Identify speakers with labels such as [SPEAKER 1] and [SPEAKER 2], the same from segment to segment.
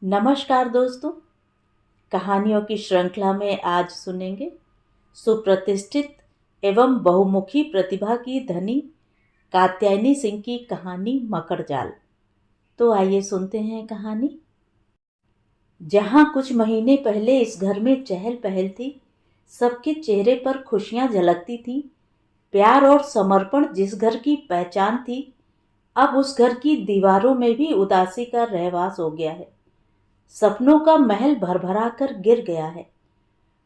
[SPEAKER 1] नमस्कार दोस्तों। कहानियों की श्रृंखला में आज सुनेंगे सुप्रतिष्ठित एवं बहुमुखी प्रतिभा की धनी कात्यायनी सिंह की कहानी मकड़जाल। तो आइए सुनते हैं कहानी। जहां कुछ महीने पहले इस घर में चहल पहल थी, सबके चेहरे पर खुशियां झलकती थीं, प्यार और समर्पण जिस घर की पहचान थी, अब उस घर की दीवारों में भी उदासी का रहवास हो गया है। सपनों का महल भरभरा कर गिर गया है।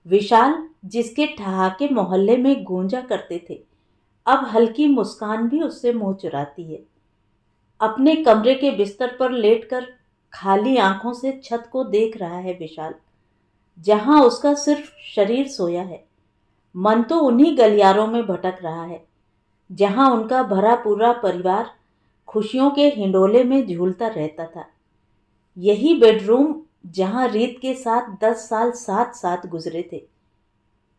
[SPEAKER 1] विशाल, जिसके ठहाके मोहल्ले में गूंजा करते थे, अब हल्की मुस्कान भी उससे मुंह चुराती है। अपने कमरे के बिस्तर पर लेटकर खाली आंखों से छत को देख रहा है विशाल, जहां उसका सिर्फ शरीर सोया है। मन तो उन्हीं गलियारों में भटक रहा है जहां उनका भरा पूरा परिवार खुशियों के हिंडोले में झूलता रहता था। यही बेडरूम जहां रीत के साथ 10 साल साथ साथ गुजरे थे।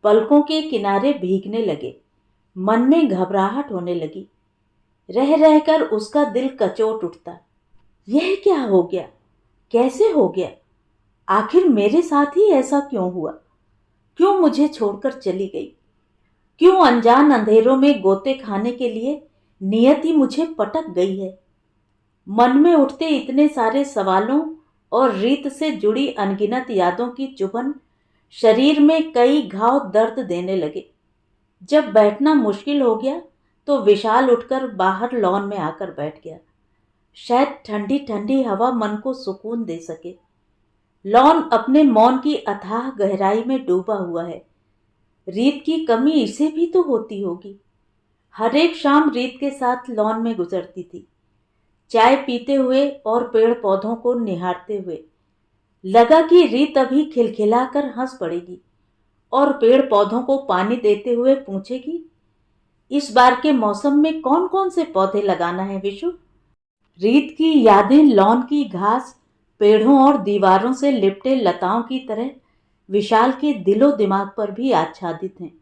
[SPEAKER 1] पलकों के किनारे भीगने लगे, मन में घबराहट होने लगी। रह रहकर उसका दिल कचोट उठता। यह क्या हो गया? कैसे हो गया? आखिर मेरे साथ ही ऐसा क्यों हुआ? क्यों मुझे छोड़कर चली गई? क्यों अनजान अंधेरों में गोते खाने के लिए नियति मुझे पटक गई है? मन में उठते इतने सारे सवालों और रीत से जुड़ी अनगिनत यादों की चुभन शरीर में कई घाव दर्द देने लगे। जब बैठना मुश्किल हो गया तो विशाल उठकर बाहर लॉन में आकर बैठ गया। शायद ठंडी ठंडी हवा मन को सुकून दे सके। लॉन अपने मौन की अथाह गहराई में डूबा हुआ है। रीत की कमी इसे भी तो होती होगी। हर एक शाम रीत के साथ लॉन में गुजरती थी, चाय पीते हुए और पेड़ पौधों को निहारते हुए। लगा कि रीत अभी खिलखिलाकर हंस पड़ेगी और पेड़ पौधों को पानी देते हुए पूछेगी, इस बार के मौसम में कौन कौन से पौधे लगाना है विशु? रीत की यादें लॉन की घास, पेड़ों और दीवारों से लिपटे लताओं की तरह विशाल के दिलो दिमाग पर भी आच्छादित हैं।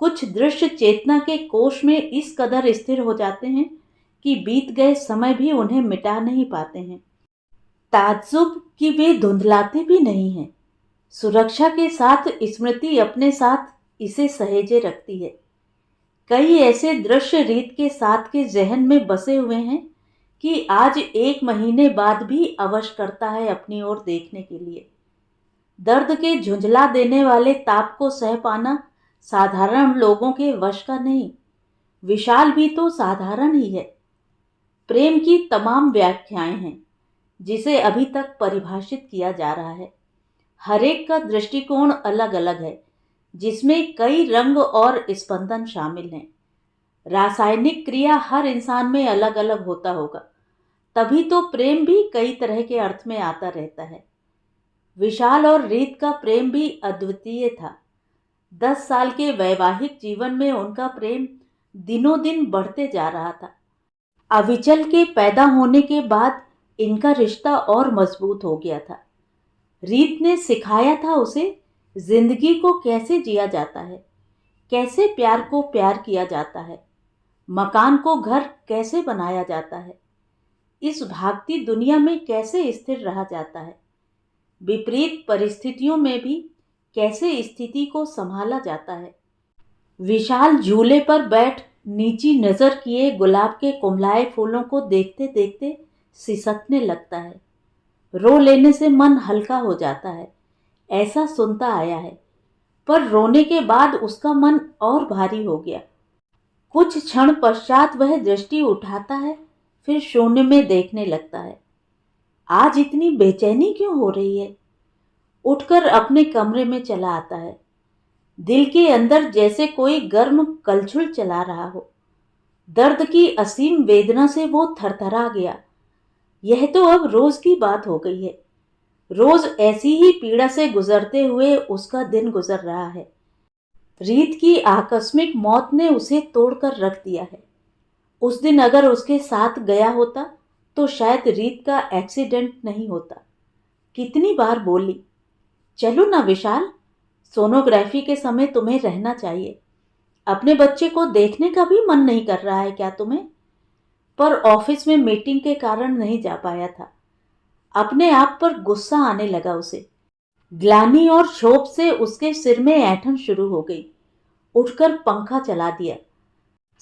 [SPEAKER 1] कुछ दृश्य चेतना के कोष में इस कदर स्थिर हो जाते हैं कि बीत गए समय भी उन्हें मिटा नहीं पाते हैं। ताज्जुब कि वे धुंधलाते भी नहीं हैं। सुरक्षा के साथ स्मृति अपने साथ इसे सहेजे रखती है। कई ऐसे दृश्य रीत के साथ के जहन में बसे हुए हैं कि आज 1 महीने बाद भी अवश करता है अपनी ओर देखने के लिए। दर्द के झुंझला देने वाले ताप को सह पाना साधारण लोगों के वश का नहीं। विशाल भी तो साधारण ही है। प्रेम की तमाम व्याख्याएं हैं जिसे अभी तक परिभाषित किया जा रहा है। हर एक का दृष्टिकोण अलग अलग है, जिसमें कई रंग और स्पंदन शामिल हैं। रासायनिक क्रिया हर इंसान में अलग अलग होता होगा, तभी तो प्रेम भी कई तरह के अर्थ में आता रहता है। विशाल और रीत का प्रेम भी अद्वितीय था। 10 साल के वैवाहिक जीवन में उनका प्रेम दिनों दिन बढ़ते जा रहा था। अविचल के पैदा होने के बाद इनका रिश्ता और मजबूत हो गया था। रीत ने सिखाया था उसे जिंदगी को कैसे जिया जाता है, कैसे प्यार को प्यार किया जाता है, मकान को घर कैसे बनाया जाता है, इस भागती दुनिया में कैसे स्थिर रहा जाता है, विपरीत परिस्थितियों में भी कैसे स्थिति को संभाला जाता है। विशाल झूले पर बैठ नीची नजर किए गुलाब के कुमलाए फूलों को देखते देखते सिसकने लगता है। रो लेने से मन हल्का हो जाता है, ऐसा सुनता आया है। पर रोने के बाद उसका मन और भारी हो गया। कुछ क्षण पश्चात वह दृष्टि उठाता है, फिर शून्य में देखने लगता है। आज इतनी बेचैनी क्यों हो रही है? उठकर अपने कमरे में चला आता है। दिल के अंदर जैसे कोई गर्म कलछुल चला रहा हो। दर्द की असीम वेदना से वो थरथरा गया। यह तो अब रोज की बात हो गई है। रोज ऐसी ही पीड़ा से गुजरते हुए उसका दिन गुजर रहा है। रीत की आकस्मिक मौत ने उसे तोड़कर रख दिया है। उस दिन अगर उसके साथ गया होता तो शायद रीत का एक्सीडेंट नहीं होता। कितनी बार बोली, चलो ना विशाल, सोनोग्राफी के समय तुम्हें रहना चाहिए। अपने बच्चे को देखने का भी मन नहीं कर रहा है क्या तुम्हें? पर ऑफिस में मीटिंग के कारण नहीं जा पाया था। अपने आप पर गुस्सा आने लगा उसे। ग्लानि और क्षोभ से उसके सिर में ऐंठन शुरू हो गई। उठकर पंखा चला दिया,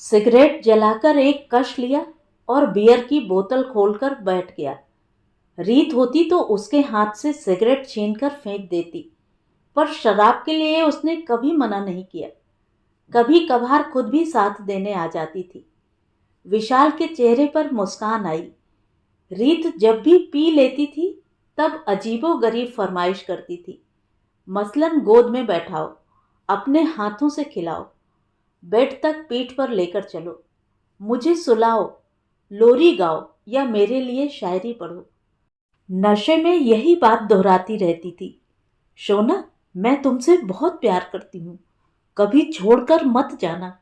[SPEAKER 1] सिगरेट जलाकर एक कश लिया और बियर की बोतल खोलकर बैठ गया। रीत होती तो उसके हाथ से सिगरेट छीनकर फेंक देती, पर शराब के लिए उसने कभी मना नहीं किया। कभी कभार खुद भी साथ देने आ जाती थी। विशाल के चेहरे पर मुस्कान आई। रीत जब भी पी लेती थी तब अजीबोगरीब फरमाइश करती थी। मसलन गोद में बैठाओ, अपने हाथों से खिलाओ, बेड तक पीठ पर लेकर चलो, मुझे सुलाओ, लोरी गाओ या मेरे लिए शायरी पढ़ो। नशे में यही बात दोहराती रहती थी। शोना, मैं तुमसे बहुत प्यार करती हूँ, कभी छोड़कर मत जाना।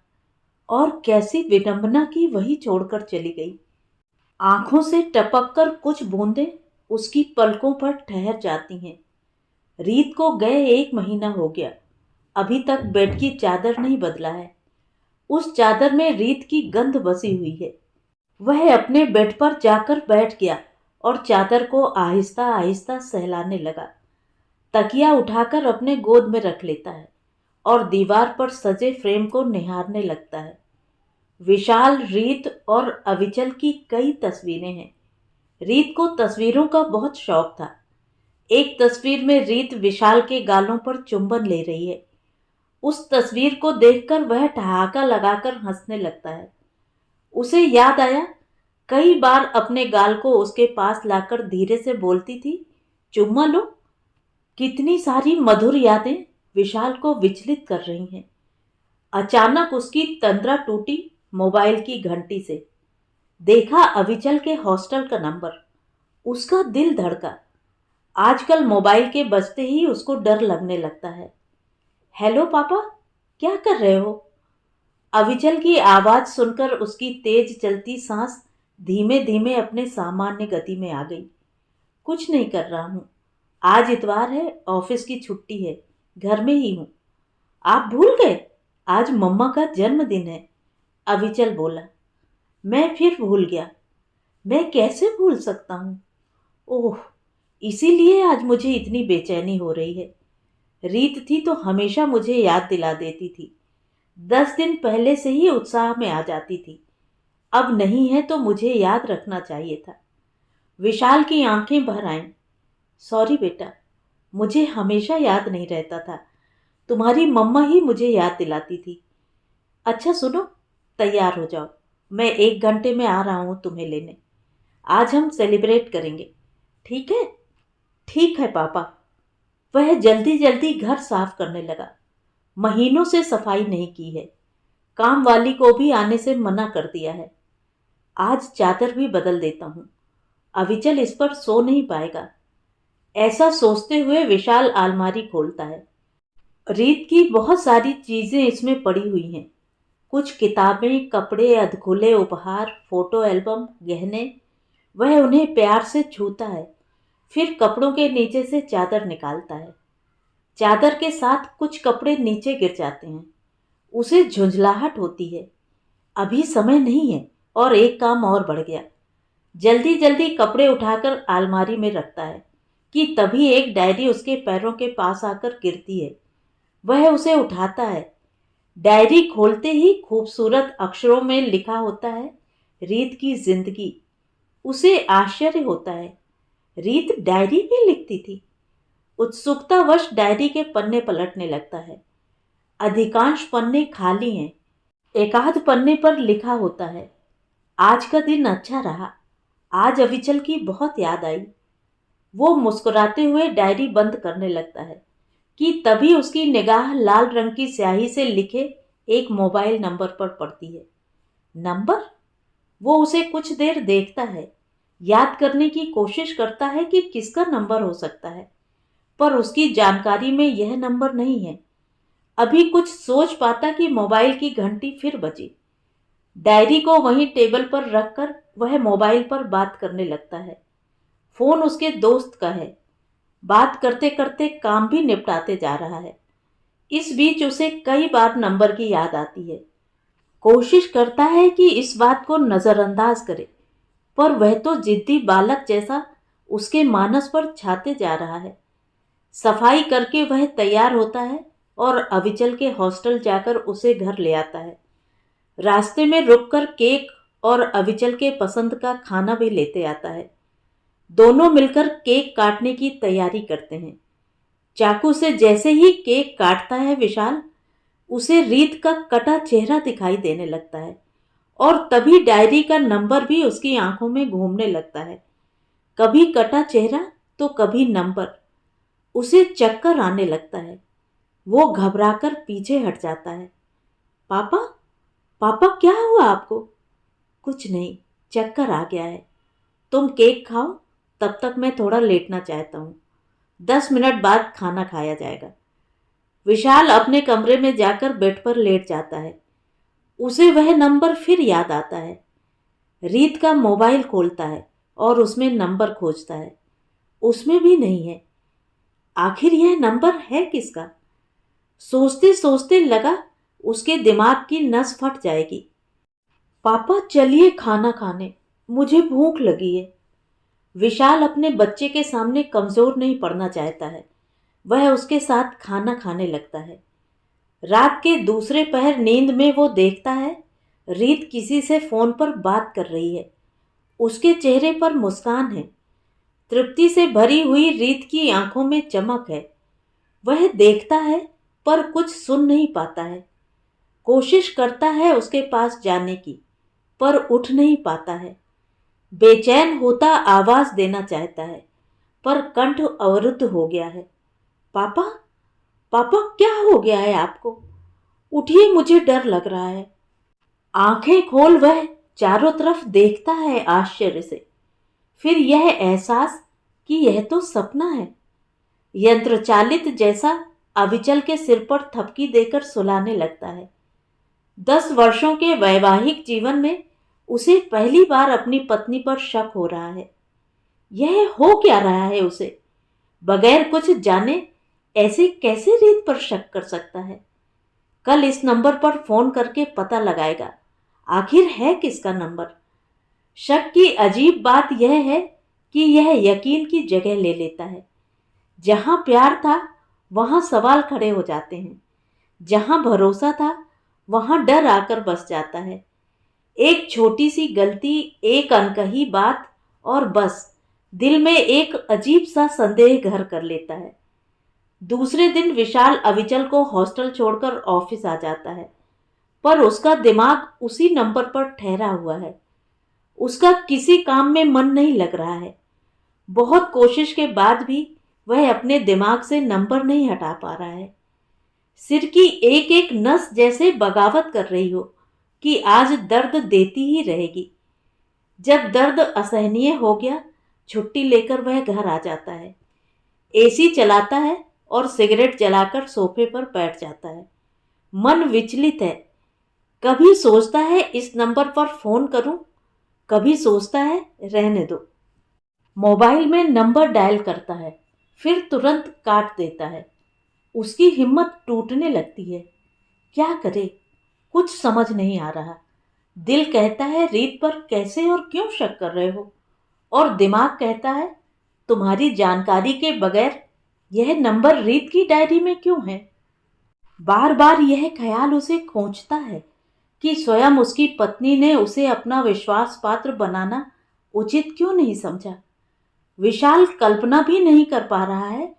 [SPEAKER 1] और कैसी विडंबना की वही छोड़कर चली गई। आंखों से टपककर कुछ बूंदें उसकी पलकों पर ठहर जाती हैं। रीत को गए 1 महीना हो गया, अभी तक बेड की चादर नहीं बदला है। उस चादर में रीत की गंध बसी हुई है। वह अपने बेड पर जाकर बैठ गया और चादर को आहिस्ता आहिस्ता सहलाने लगा। तकिया उठाकर अपने गोद में रख लेता है और दीवार पर सजे फ्रेम को निहारने लगता है। विशाल, रीत और अविचल की कई तस्वीरें हैं। रीत को तस्वीरों का बहुत शौक था। एक तस्वीर में रीत विशाल के गालों पर चुंबन ले रही है। उस तस्वीर को देखकर वह ठहाका लगाकर हंसने लगता है। उसे याद आया, कई बार अपने गाल को उसके पास लाकर धीरे से बोलती थी, चुम्मा लो। कितनी सारी मधुर यादें विशाल को विचलित कर रही हैं। अचानक उसकी तंद्रा टूटी मोबाइल की घंटी से। देखा अविचल के हॉस्टल का नंबर। उसका दिल धड़का। आजकल मोबाइल के बजते ही उसको डर लगने लगता है। हेलो पापा, क्या कर रहे हो? अविचल की आवाज सुनकर उसकी तेज चलती सांस धीमे धीमे अपने सामान्य गति में आ गई। कुछ नहीं कर रहा हूं, आज इतवार है, ऑफिस की छुट्टी है, घर में ही हूं। आप भूल गए, आज मम्मा का जन्मदिन है, अविचल बोला। मैं फिर भूल गया। मैं कैसे भूल सकता हूँ? ओह, इसीलिए आज मुझे इतनी बेचैनी हो रही है। रीत थी तो हमेशा मुझे याद दिला देती थी। 10 दिन पहले से ही उत्साह में आ जाती थी। अब नहीं है तो मुझे याद रखना चाहिए था। विशाल की आंखें भर आईं। सॉरी बेटा, मुझे हमेशा याद नहीं रहता था। तुम्हारी मम्मा ही मुझे याद दिलाती थी। अच्छा सुनो, तैयार हो जाओ, मैं 1 घंटे में आ रहा हूँ तुम्हें लेने। आज हम सेलिब्रेट करेंगे, ठीक है? ठीक है पापा। वह जल्दी जल्दी घर साफ करने लगा। महीनों से सफाई नहीं की है। काम वाली को भी आने से मना कर दिया है। आज चादर भी बदल देता हूँ, अविचल इस पर सो नहीं पाएगा। ऐसा सोचते हुए विशाल अलमारी खोलता है। रीत की बहुत सारी चीजें इसमें पड़ी हुई हैं। कुछ किताबें, कपड़े, अधखुले उपहार, फोटो एल्बम, गहने। वह उन्हें प्यार से छूता है, फिर कपड़ों के नीचे से चादर निकालता है। चादर के साथ कुछ कपड़े नीचे गिर जाते हैं। उसे झुंझलाहट होती है। अभी समय नहीं है और एक काम और बढ़ गया। जल्दी जल्दी कपड़े उठाकर अलमारी में रखता है कि तभी एक डायरी उसके पैरों के पास आकर गिरती है। वह उसे उठाता है। डायरी खोलते ही खूबसूरत अक्षरों में लिखा होता है, रीत की जिंदगी। उसे आश्चर्य होता है, रीत डायरी भी लिखती थी। उत्सुकतावश डायरी के पन्ने पलटने लगता है। अधिकांश पन्ने खाली हैं। एकाध पन्ने पर लिखा होता है, आज का दिन अच्छा रहा, आज अविचल की बहुत याद आई। वो मुस्कुराते हुए डायरी बंद करने लगता है कि तभी उसकी निगाह लाल रंग की स्याही से लिखे एक मोबाइल नंबर पर पड़ती है। नंबर? वो उसे कुछ देर देखता है, याद करने की कोशिश करता है कि किसका नंबर हो सकता है, पर उसकी जानकारी में यह नंबर नहीं है। अभी कुछ सोच पाता कि मोबाइल की घंटी फिर बजी। डायरी को वहीं टेबल पर रखकर वह मोबाइल पर बात करने लगता है। फोन उसके दोस्त का है। बात करते करते काम भी निपटाते जा रहा है। इस बीच उसे कई बार नंबर की याद आती है। कोशिश करता है कि इस बात को नजरअंदाज करे, पर वह तो जिद्दी बालक जैसा उसके मानस पर छाते जा रहा है। सफाई करके वह तैयार होता है और अविचल के हॉस्टल जाकर उसे घर ले आता है। रास्ते में रुककर केक और अविचल के पसंद का खाना भी लेते आता है। दोनों मिलकर केक काटने की तैयारी करते हैं। चाकू से जैसे ही केक काटता है विशाल, उसे रीत का कटा चेहरा दिखाई देने लगता है और तभी डायरी का नंबर भी उसकी आंखों में घूमने लगता है। कभी कटा चेहरा तो कभी नंबर। उसे चक्कर आने लगता है। वो घबराकर पीछे हट जाता है। पापा, पापा क्या हुआ आपको? कुछ नहीं, चक्कर आ गया है। तुम केक खाओ, तब तक मैं थोड़ा लेटना चाहता हूँ। 10 मिनट बाद खाना खाया जाएगा। विशाल अपने कमरे में जाकर बेड पर लेट जाता है। उसे वह नंबर फिर याद आता है। रीत का मोबाइल खोलता है और उसमें नंबर खोजता है। उसमें भी नहीं है। आखिर यह नंबर है किसका? सोचते सोचते लगा उसके दिमाग की नस फट जाएगी। पापा चलिए खाना खाने, मुझे भूख लगी है। विशाल अपने बच्चे के सामने कमजोर नहीं पड़ना चाहता है। वह उसके साथ खाना खाने लगता है। रात के दूसरे पहर नींद में वो देखता है रीत किसी से फोन पर बात कर रही है। उसके चेहरे पर मुस्कान है। तृप्ति से भरी हुई रीत की आंखों में चमक है। वह देखता है पर कुछ सुन नहीं पाता है। कोशिश करता है उसके पास जाने की, पर उठ नहीं पाता है। बेचैन होता आवाज देना चाहता है, पर कंठ अवरुद्ध हो गया है। पापा, पापा क्या हो गया है आपको? उठिए, मुझे डर लग रहा है। आंखें खोल वह चारों तरफ देखता है आश्चर्य से। फिर यह एहसास कि यह तो सपना है। यंत्रचालित जैसा अविचल के सिर पर थपकी देकर सुलाने लगता है। 10 वर्षों के वैवाहिक जीवन में उसे पहली बार अपनी पत्नी पर शक हो रहा है। यह हो क्या रहा है उसे? बगैर कुछ जाने ऐसे कैसे रीत पर शक कर सकता है? कल इस नंबर पर फोन करके पता लगाएगा आखिर है किसका नंबर। शक की अजीब बात यह है कि यह यकीन की जगह ले लेता है। जहां प्यार था वहां सवाल खड़े हो जाते हैं। जहां भरोसा था वहां डर आकर बस जाता है। एक छोटी सी गलती, एक अनकही बात और बस दिल में एक अजीब सा संदेह घर कर लेता है। दूसरे दिन विशाल अविचल को हॉस्टल छोड़कर ऑफिस आ जाता है, पर उसका दिमाग उसी नंबर पर ठहरा हुआ है। उसका किसी काम में मन नहीं लग रहा है। बहुत कोशिश के बाद भी वह अपने दिमाग से नंबर नहीं हटा पा रहा है। सिर की एक एक नस जैसे बगावत कर रही हो कि आज दर्द देती ही रहेगी। जब दर्द असहनीय हो गया, छुट्टी लेकर वह घर आ जाता है। एसी चलाता है और सिगरेट जलाकर सोफे पर बैठ जाता है। मन विचलित है। कभी सोचता है इस नंबर पर फोन करूं, कभी सोचता है रहने दो। मोबाइल में नंबर डायल करता है, फिर तुरंत काट देता है। उसकी हिम्मत टूटने लगती है। क्या करे, कुछ समझ नहीं आ रहा। दिल कहता है रीत पर कैसे और क्यों शक कर रहे हो, और दिमाग कहता है तुम्हारी जानकारी के बगैर यह नंबर रीत की डायरी में क्यों है। बार बार यह ख्याल उसे खींचता है कि स्वयं उसकी पत्नी ने उसे अपना विश्वास पात्र बनाना उचित क्यों नहीं समझा। विशाल कल्पना भी नहीं कर पा रहा है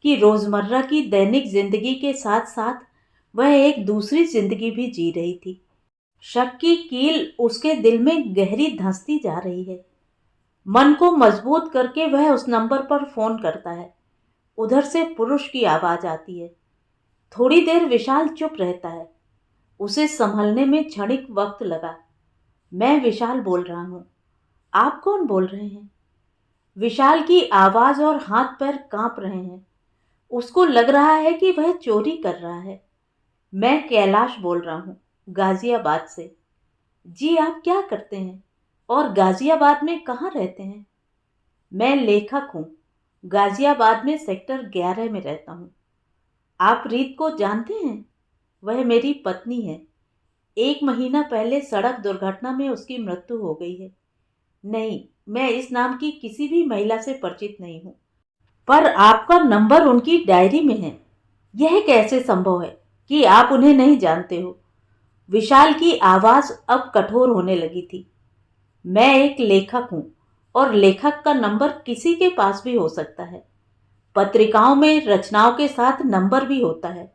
[SPEAKER 1] कि रोजमर्रा की दैनिक जिंदगी के साथ साथ वह एक दूसरी जिंदगी भी जी रही थी। शक की कील उसके दिल में गहरी धंसती जा रही है। मन को मजबूत करके वह उस नंबर पर फोन करता है। उधर से पुरुष की आवाज आती है। थोड़ी देर विशाल चुप रहता है। उसे संभलने में क्षणिक वक्त लगा। मैं विशाल बोल रहा हूं, आप कौन बोल रहे हैं? विशाल की आवाज और हाथ पैर कांप रहे हैं। उसको लग रहा है कि वह चोरी कर रहा है। मैं कैलाश बोल रहा हूं, गाजियाबाद से। जी, आप क्या करते हैं और गाजियाबाद में कहाँ रहते हैं? मैं लेखक हूँ, गाजियाबाद में सेक्टर 11 में रहता हूँ। आप रीत को जानते हैं? वह मेरी पत्नी है। 1 महीना पहले सड़क दुर्घटना में उसकी मृत्यु हो गई है। नहीं, मैं इस नाम की किसी भी महिला से परिचित नहीं हूँ। पर आपका नंबर उनकी डायरी में है। यह कैसे संभव है कि आप उन्हें नहीं जानते हो? विशाल की आवाज अब कठोर होने लगी थी। मैं एक लेखक हूँ और लेखक का नंबर किसी के पास भी हो सकता है। पत्रिकाओं में रचनाओं के साथ नंबर भी होता है।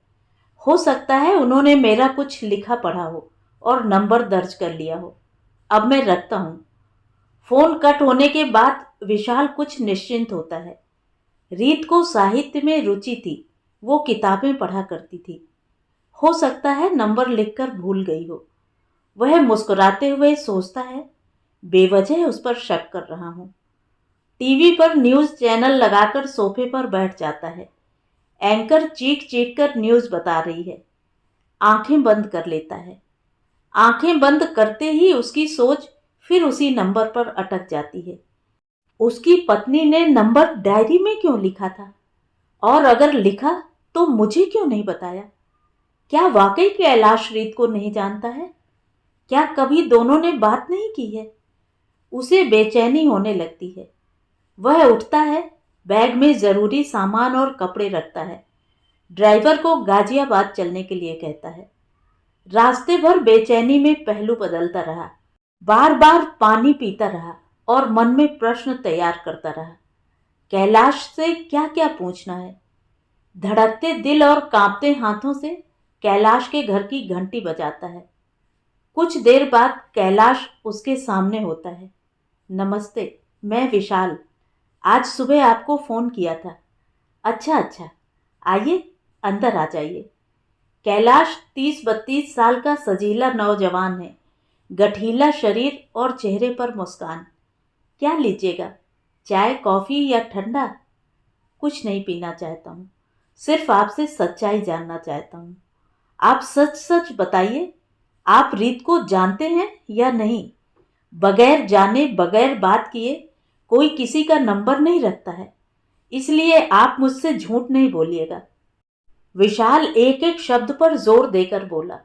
[SPEAKER 1] हो सकता है उन्होंने मेरा कुछ लिखा पढ़ा हो और नंबर दर्ज कर लिया हो। अब मैं रखता हूँ। फोन कट होने के बाद विशाल कुछ निश्चिंत होता है। रीत को साहित्य में रुचि थी। वो किताबें पढ़ा करती थी। हो सकता है नंबर लिखकर भूल गई हो। वह मुस्कुराते हुए सोचता है, बेवजह उस पर शक कर रहा हूं। टीवी पर न्यूज चैनल लगाकर सोफे पर बैठ जाता है। एंकर चीख चीख कर न्यूज बता रही है। आंखें बंद कर लेता है। आंखें बंद करते ही उसकी सोच फिर उसी नंबर पर अटक जाती है। उसकी पत्नी ने नंबर डायरी में क्यों लिखा था? और अगर लिखा तो मुझे क्यों नहीं बताया? क्या वाकई कैलाश रीत को नहीं जानता है? क्या कभी दोनों ने बात नहीं की है? उसे बेचैनी होने लगती है। वह उठता है, बैग में जरूरी सामान और कपड़े रखता है। ड्राइवर को गाजियाबाद चलने के लिए कहता है। रास्ते भर बेचैनी में पहलू बदलता रहा। बार बार पानी पीता रहा और मन में प्रश्न तैयार करता रहा। कैलाश से क्या क्या पूछना है? धड़कते दिल और कांपते हाथों से कैलाश के घर की घंटी बजाता है। कुछ देर बाद कैलाश उसके सामने होता है। नमस्ते, मैं विशाल। आज सुबह आपको फोन किया था। अच्छा अच्छा, आइए अंदर आ जाइए। कैलाश 30-32 साल का सजीला नौजवान है। गठीला शरीर और चेहरे पर मुस्कान। क्या लीजिएगा, चाय, कॉफी या ठंडा? कुछ नहीं पीना चाहता हूँ, सिर्फ आपसे सच्चाई जानना चाहता हूँ। आप सच सच बताइए, आप रीत को जानते हैं या नहीं? बगैर जाने बगैर बात किए कोई किसी का नंबर नहीं रखता है, इसलिए आप मुझसे झूठ नहीं बोलिएगा। विशाल एक एक शब्द पर जोर देकर बोला।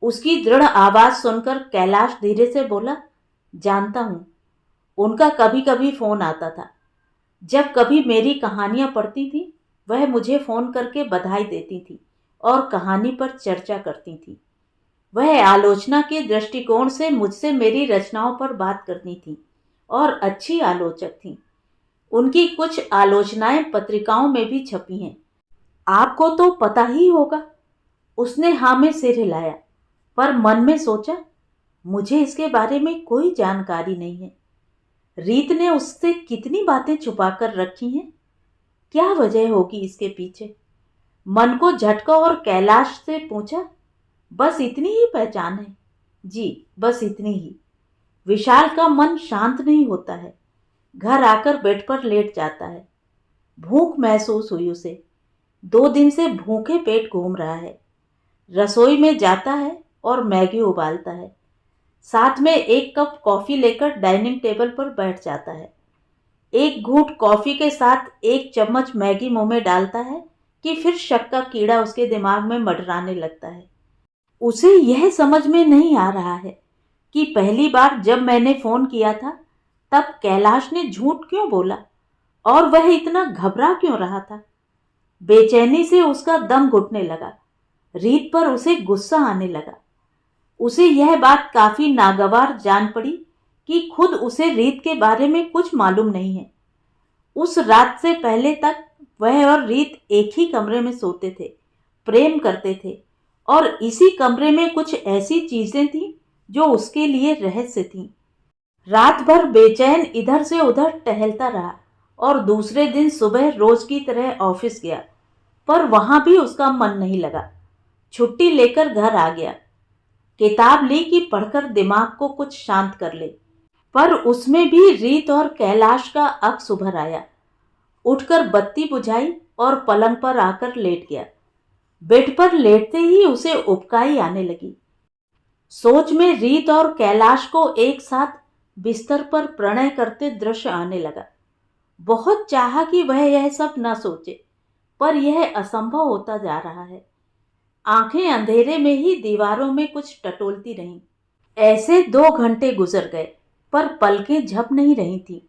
[SPEAKER 1] उसकी दृढ़ आवाज सुनकर कैलाश धीरे से बोला, जानता हूं, उनका कभी कभी फोन आता था। जब कभी मेरी कहानियां पढ़ती थी, वह मुझे फोन करके बधाई देती थी और कहानी पर चर्चा करती थी। वह आलोचना के दृष्टिकोण से मुझसे मेरी रचनाओं पर बात करती थी और अच्छी आलोचक थी। उनकी कुछ आलोचनाएं पत्रिकाओं में भी छपी हैं। आपको तो पता ही होगा। उसने हाँ में सिर हिलाया, पर मन में सोचा, मुझे इसके बारे में कोई जानकारी नहीं है। रीत ने उससे कितनी बातें छुपाकर रखी हैं? क्या वजह होगी इसके पीछे? मन को झटका और कैलाश से पूछा, बस इतनी ही पहचान है? जी, बस इतनी ही। विशाल का मन शांत नहीं होता है। घर आकर बेड पर लेट जाता है। भूख महसूस हुई उसे। 2 दिन से भूखे पेट घूम रहा है। रसोई में जाता है और मैगी उबालता है। साथ में 1 कप कॉफी लेकर डाइनिंग टेबल पर बैठ जाता है। एक घूंट कॉफी के साथ 1 चम्मच मैगी मुंह में डालता है कि फिर शक का कीड़ा उसके दिमाग में मंडराने लगता है। उसे यह समझ में नहीं आ रहा है कि पहली बार जब मैंने फोन किया था, तब कैलाश ने झूठ क्यों बोला और वह इतना घबरा क्यों रहा था। बेचैनी से उसका दम घुटने लगा। रीत पर उसे गुस्सा आने लगा। उसे यह बात काफी नागवार जान पड़ी कि खुद उसे रीत के बारे में कुछ मालूम नहीं है। उस रात से पहले तक वह और रीत एक ही कमरे में सोते थे, प्रेम करते थे और इसी कमरे में कुछ ऐसी चीजें थीं जो उसके लिए रहस्य थीं। रात भर बेचैन इधर से उधर टहलता रहा और दूसरे दिन सुबह रोज की तरह ऑफिस गया, पर वहां भी उसका मन नहीं लगा। छुट्टी लेकर घर आ गया। किताब ली कि पढ़कर दिमाग को कुछ शांत कर ले, पर उसमें भी रीत और कैलाश का अक्स उभर आया। उठकर बत्ती बुझाई और पलंग पर आकर लेट गया। बेड पर लेटते ही उसे उबकाई आने लगी। सोच में रीत और कैलाश को एक साथ बिस्तर पर प्रणय करते दृश्य आने लगा। बहुत चाहा कि वह यह सब न सोचे, पर यह असंभव होता जा रहा है। आंखें अंधेरे में ही दीवारों में कुछ टटोलती रहीं। ऐसे 2 घंटे गुजर गए, पर पलकें झप नहीं रही थीं।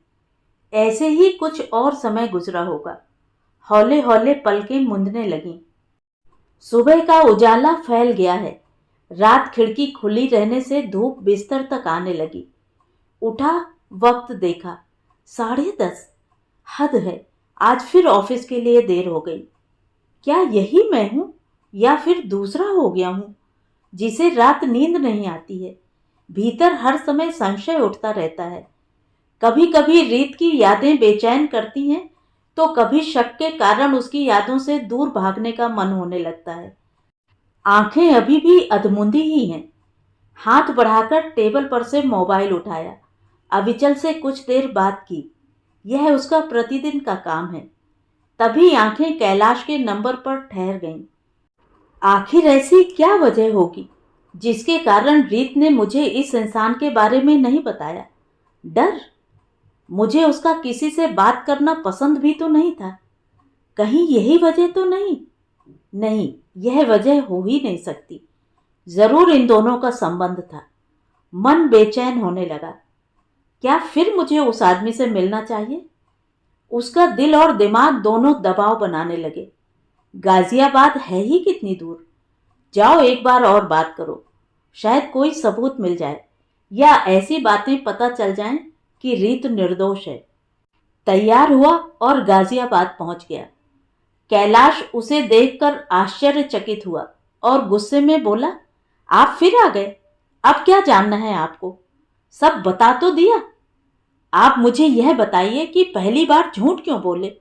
[SPEAKER 1] ऐसे ही कुछ और समय गुजरा होगा। हौले हौले पलकें मूंदने लगीं। सुबह का उजाला फैल गया है। रात खिड़की खुली रहने से धूप बिस्तर तक आने लगी। उठा, वक्त देखा, 10:30। हद है, आज फिर ऑफिस के लिए देर हो गई। क्या यही मैं हूं या फिर दूसरा हो गया हूं जिसे रात नींद नहीं आती है? भीतर हर समय संशय उठता रहता है। कभी कभी रीत की यादें बेचैन करती हैं, तो कभी शक के कारण उसकी यादों से दूर भागने का मन होने लगता है। आंखें अभी भी अधमुंदी ही हैं। हाथ बढ़ाकर टेबल पर से मोबाइल उठाया। अविचल से कुछ देर बात की। यह उसका प्रतिदिन का काम है। तभी आंखें कैलाश के नंबर पर ठहर गईं। आखिर ऐसी क्या वजह होगी जिसके कारण रीत ने मुझे इस इंसान के बारे में नहीं बताया? डर? मुझे उसका किसी से बात करना पसंद भी तो नहीं था। कहीं यही वजह तो नहीं? नहीं, यह वजह हो ही नहीं सकती। जरूर इन दोनों का संबंध था। मन बेचैन होने लगा। क्या फिर मुझे उस आदमी से मिलना चाहिए? उसका दिल और दिमाग दोनों दबाव बनाने लगे। गाजियाबाद है ही कितनी दूर। जाओ, एक बार और बात करो। शायद कोई सबूत मिल जाए या ऐसी बातें पता चल जाएं कि रीत निर्दोष है। तैयार हुआ और गाजियाबाद पहुंच गया। कैलाश उसे देखकर आश्चर्यचकित हुआ और गुस्से में बोला, आप फिर आ गए? अब क्या जानना है आपको? सब बता तो दिया। आप मुझे यह बताइए कि पहली बार झूठ क्यों बोले?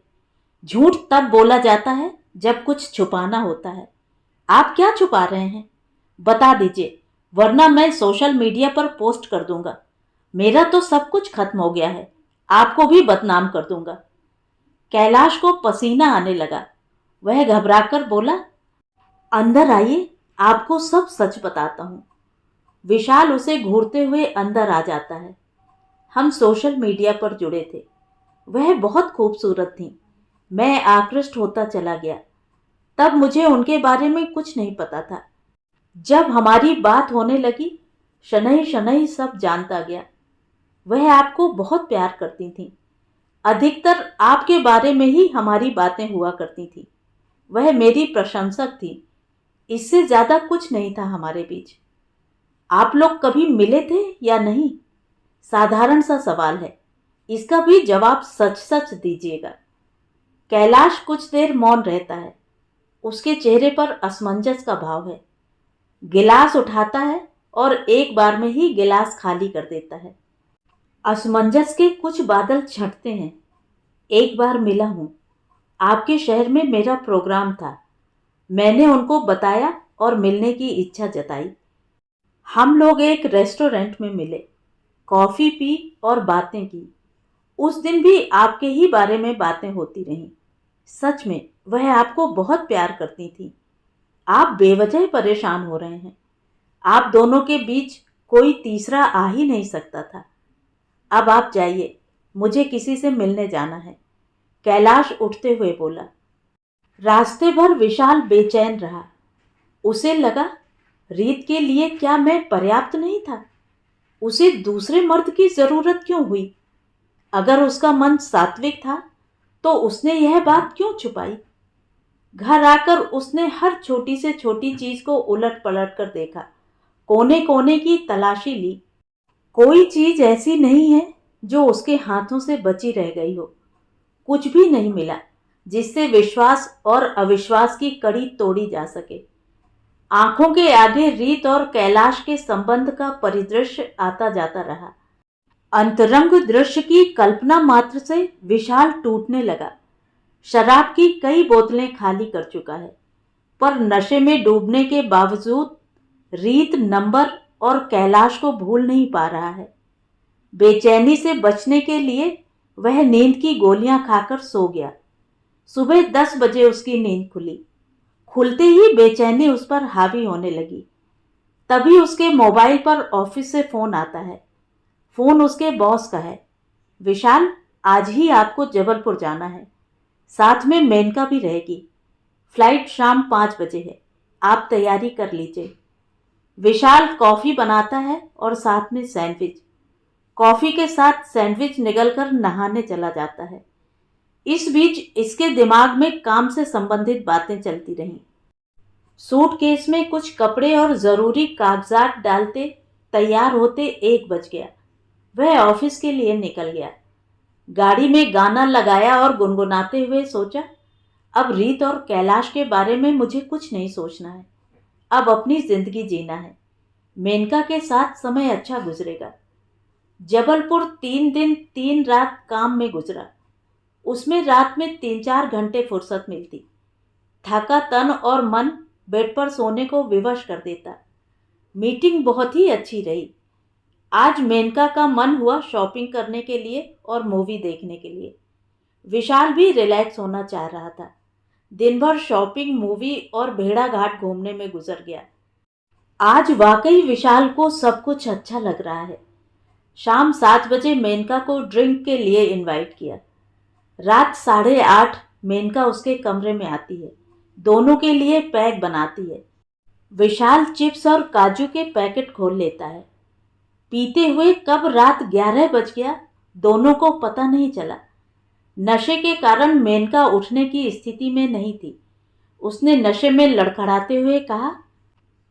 [SPEAKER 1] झूठ तब बोला जाता है जब कुछ छुपाना होता है। आप क्या छुपा रहे हैं? बता दीजिए, वरना मैं सोशल मीडिया पर पोस्ट कर दूंगा। मेरा तो सब कुछ खत्म हो गया है। आपको भी बदनाम कर दूंगा। कैलाश को पसीना आने लगा। वह घबराकर बोला, अंदर आइए, आपको सब सच बताता हूं। विशाल उसे घूरते हुए अंदर आ जाता है। हम सोशल मीडिया पर जुड़े थे। वह बहुत खूबसूरत थी। मैं आकृष्ट होता चला गया। तब मुझे उनके बारे में कुछ नहीं पता था। जब हमारी बात होने लगी, शनैः शनैः सब जानता गया। वह आपको बहुत प्यार करती थी। अधिकतर आपके बारे में ही हमारी बातें हुआ करती थी। वह मेरी प्रशंसक थी। इससे ज्यादा कुछ नहीं था हमारे बीच। आप लोग कभी मिले थे या नहीं? साधारण सा सवाल है। इसका भी जवाब सच सच दीजिएगा। कैलाश कुछ देर मौन रहता है। उसके चेहरे पर असमंजस का भाव है। गिलास उठाता है और एक बार में ही गिलास खाली कर देता है। असमंजस के कुछ बादल छंटते हैं। एक बार मिला हूं। आपके शहर में मेरा प्रोग्राम था। मैंने उनको बताया और मिलने की इच्छा जताई। हम लोग एक रेस्टोरेंट में मिले, कॉफी पी और बातें की। उस दिन भी आपके ही बारे में बातें होती रहीं। सच में वह आपको बहुत प्यार करती थी। आप बेवजह परेशान हो रहे हैं। आप दोनों के बीच कोई तीसरा आ ही नहीं सकता था। अब आप जाइए, मुझे किसी से मिलने जाना है। कैलाश उठते हुए बोला। रास्ते भर विशाल बेचैन रहा। उसे लगा, रीत के लिए क्या मैं पर्याप्त नहीं था? उसे दूसरे मर्द की जरूरत क्यों हुई? अगर उसका मन सात्विक था तो उसने यह बात क्यों छुपाई? घर आकर उसने हर छोटी से छोटी चीज को उलट पलट कर देखा, कोने कोने की तलाशी ली। कोई चीज ऐसी नहीं है जो उसके हाथों से बची रह गई हो। कुछ भी नहीं मिला जिससे विश्वास और अविश्वास की कड़ी तोड़ी जा सके। आंखों के आगे रीत और कैलाश के संबंध का परिदृश्य आता जाता रहा। अंतरंग दृश्य की कल्पना मात्र से विशाल टूटने लगा। शराब की कई बोतलें खाली कर चुका है, पर नशे में डूबने के बावजूद रीत, नंबर और कैलाश को भूल नहीं पा रहा है। बेचैनी से बचने के लिए वह नींद की गोलियां खाकर सो गया। सुबह 10 बजे उसकी नींद खुली। खुलते ही बेचैनी उस पर हावी होने लगी। तभी उसके मोबाइल पर ऑफिस से फोन आता है। फोन उसके बॉस का है। विशाल, आज ही आपको जबलपुर जाना है। साथ में मेनका भी रहेगी। फ्लाइट शाम 5 बजे है। आप तैयारी कर लीजिए। विशाल कॉफी बनाता है और साथ में सैंडविच। कॉफी के साथ सैंडविच निगलकर नहाने चला जाता है। इस बीच इसके दिमाग में काम से संबंधित बातें चलती रहीं। सूटकेस में कुछ कपड़े और जरूरी कागजात डालते तैयार होते 1 बज गया। वह ऑफिस के लिए निकल गया। गाड़ी में गाना लगाया और गुनगुनाते हुए सोचा, अब रीत और कैलाश के बारे में मुझे कुछ नहीं सोचना है। अब अपनी जिंदगी जीना है। मेनका के साथ समय अच्छा गुजरेगा। जबलपुर 3 दिन 3 रात काम में गुजरा। उसमें रात में 3-4 घंटे फुर्सत मिलती। थका तन और मन बेड पर सोने को विवश कर देता। मीटिंग बहुत ही अच्छी रही। आज मेनका का मन हुआ शॉपिंग करने के लिए और मूवी देखने के लिए। विशाल भी रिलैक्स होना चाह रहा था। दिन भर शॉपिंग, मूवी और भेड़ा घाट घूमने में गुजर गया। आज वाकई विशाल को सब कुछ अच्छा लग रहा है। शाम 7 बजे मेनका को ड्रिंक के लिए इनवाइट किया। रात 8:30 मेनका उसके कमरे में आती है। दोनों के लिए पैक बनाती है। विशाल चिप्स और काजू के पैकेट खोल लेता है। पीते हुए कब रात 11 बज गया दोनों को पता नहीं चला। नशे के कारण मेनका उठने की स्थिति में नहीं थी। उसने नशे में लड़खड़ाते हुए कहा,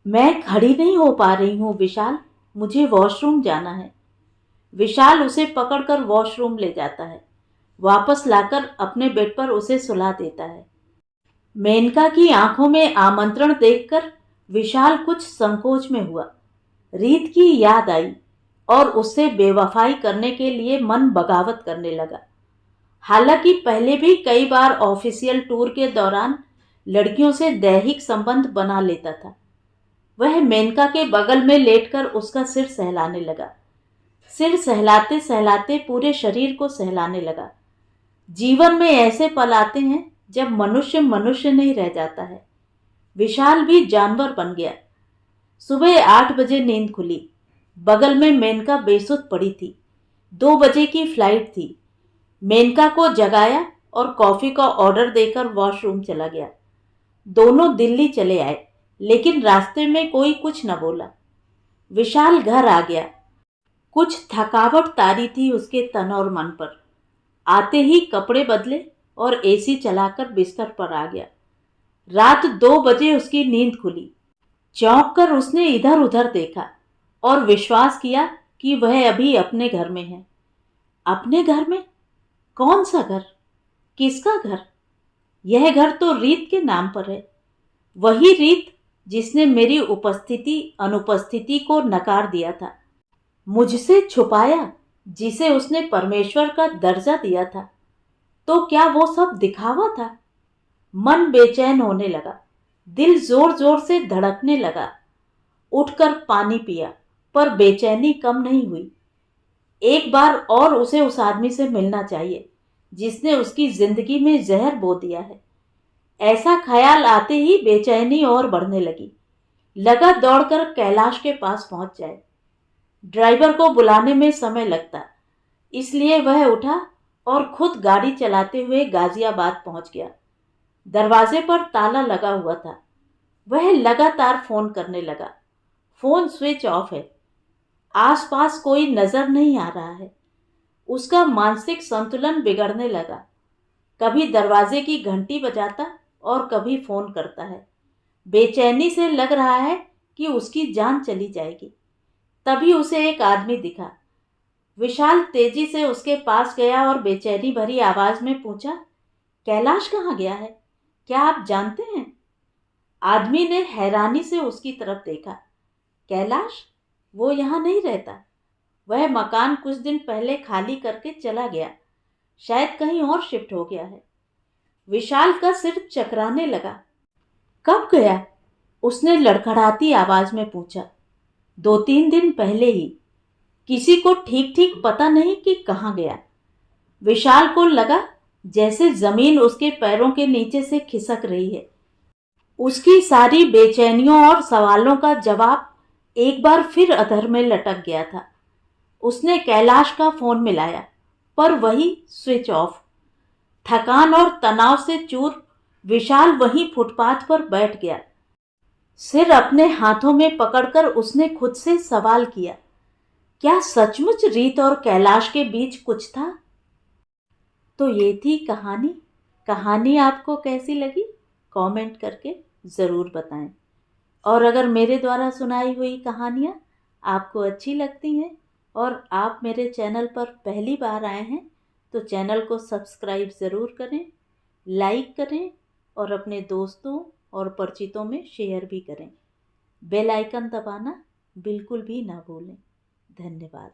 [SPEAKER 1] मैं खड़ी नहीं हो पा रही हूँ विशाल, मुझे वॉशरूम जाना है। विशाल उसे पकड़कर वॉशरूम ले जाता है। वापस लाकर अपने बेड पर उसे सुला देता है। मेनका की आंखों में आमंत्रण देखकर विशाल कुछ संकोच में हुआ। रीत की याद आई और उससे बेवफाई करने के लिए मन बगावत करने लगा। हालांकि पहले भी कई बार ऑफिशियल टूर के दौरान लड़कियों से दैहिक संबंध बना लेता था। वह मेनका के बगल में लेटकर उसका सिर सहलाने लगा। सिर सहलाते सहलाते पूरे शरीर को सहलाने लगा। जीवन में ऐसे पल आते हैं जब मनुष्य मनुष्य नहीं रह जाता है। विशाल भी जानवर बन गया। सुबह 8 बजे नींद खुली। बगल में मेनका बेसुध पड़ी थी। 2 बजे की फ्लाइट थी। मेनका को जगाया और कॉफी का ऑर्डर देकर वॉशरूम चला गया। दोनों दिल्ली चले आए, लेकिन रास्ते में कोई कुछ न बोला। विशाल घर आ गया। कुछ थकावट तारी थी उसके तन और मन पर। आते ही कपड़े बदले और एसी चलाकर बिस्तर पर आ गया। रात 2 बजे उसकी नींद खुली। चौंक कर उसने इधर उधर देखा और विश्वास किया कि वह अभी अपने घर में है। अपने घर में? कौन सा घर? किसका घर? यह घर तो रीत के नाम पर है। वही रीत जिसने मेरी उपस्थिति अनुपस्थिति को नकार दिया था, मुझसे छुपाया, जिसे उसने परमेश्वर का दर्जा दिया था। तो क्या वो सब दिखावा था? मन बेचैन होने लगा। दिल जोर जोर से धड़कने लगा। उठकर पानी पिया, पर बेचैनी कम नहीं हुई। एक बार और उसे उस आदमी से मिलना चाहिए जिसने उसकी जिंदगी में जहर बो दिया है। ऐसा ख्याल आते ही बेचैनी और बढ़ने लगी। लगा दौड़कर कैलाश के पास पहुंच जाए। ड्राइवर को बुलाने में समय लगता, इसलिए वह उठा और खुद गाड़ी चलाते हुए गाजियाबाद पहुंच गया। दरवाजे पर ताला लगा हुआ था। वह लगातार फोन करने लगा। फोन स्विच ऑफ है। आसपास कोई नजर नहीं आ रहा है। उसका मानसिक संतुलन बिगड़ने लगा। कभी दरवाजे की घंटी बजाता और कभी फोन करता है। बेचैनी से लग रहा है कि उसकी जान चली जाएगी। तभी उसे एक आदमी दिखा। विशाल तेजी से उसके पास गया और बेचैनी भरी आवाज में पूछा, कैलाश कहाँ गया है? क्या आप जानते हैं? आदमी ने हैरानी से उसकी तरफ देखा। कैलाश? वो यहाँ नहीं रहता। वह मकान कुछ दिन पहले खाली करके चला गया। शायद कहीं और शिफ्ट हो गया है। विशाल का सिर चकराने लगा। कब गया? उसने लड़खड़ाती आवाज में पूछा। 2-3 दिन पहले ही। किसी को ठीक ठीक पता नहीं कि कहाँ गया। विशाल को लगा जैसे जमीन उसके पैरों के नीचे से खिसक रही है। उसकी सारी बेचैनियों और सवालों का जवाब एक बार फिर अधर में लटक गया था। उसने कैलाश का फोन मिलाया, पर वही स्विच ऑफ। थकान और तनाव से चूर विशाल वहीं फुटपाथ पर बैठ गया। सिर अपने हाथों में पकड़कर उसने खुद से सवाल किया, क्या सचमुच रीत और कैलाश के बीच कुछ था? तो ये थी कहानी। कहानी आपको कैसी लगी कमेंट करके ज़रूर बताएं। और अगर मेरे द्वारा सुनाई हुई कहानियाँ आपको अच्छी लगती हैं और आप मेरे चैनल पर पहली बार आए हैं तो चैनल को सब्सक्राइब ज़रूर करें, लाइक करें और अपने दोस्तों और परिचितों में शेयर भी करें। बेल आइकन दबाना बिल्कुल भी ना भूलें। धन्यवाद।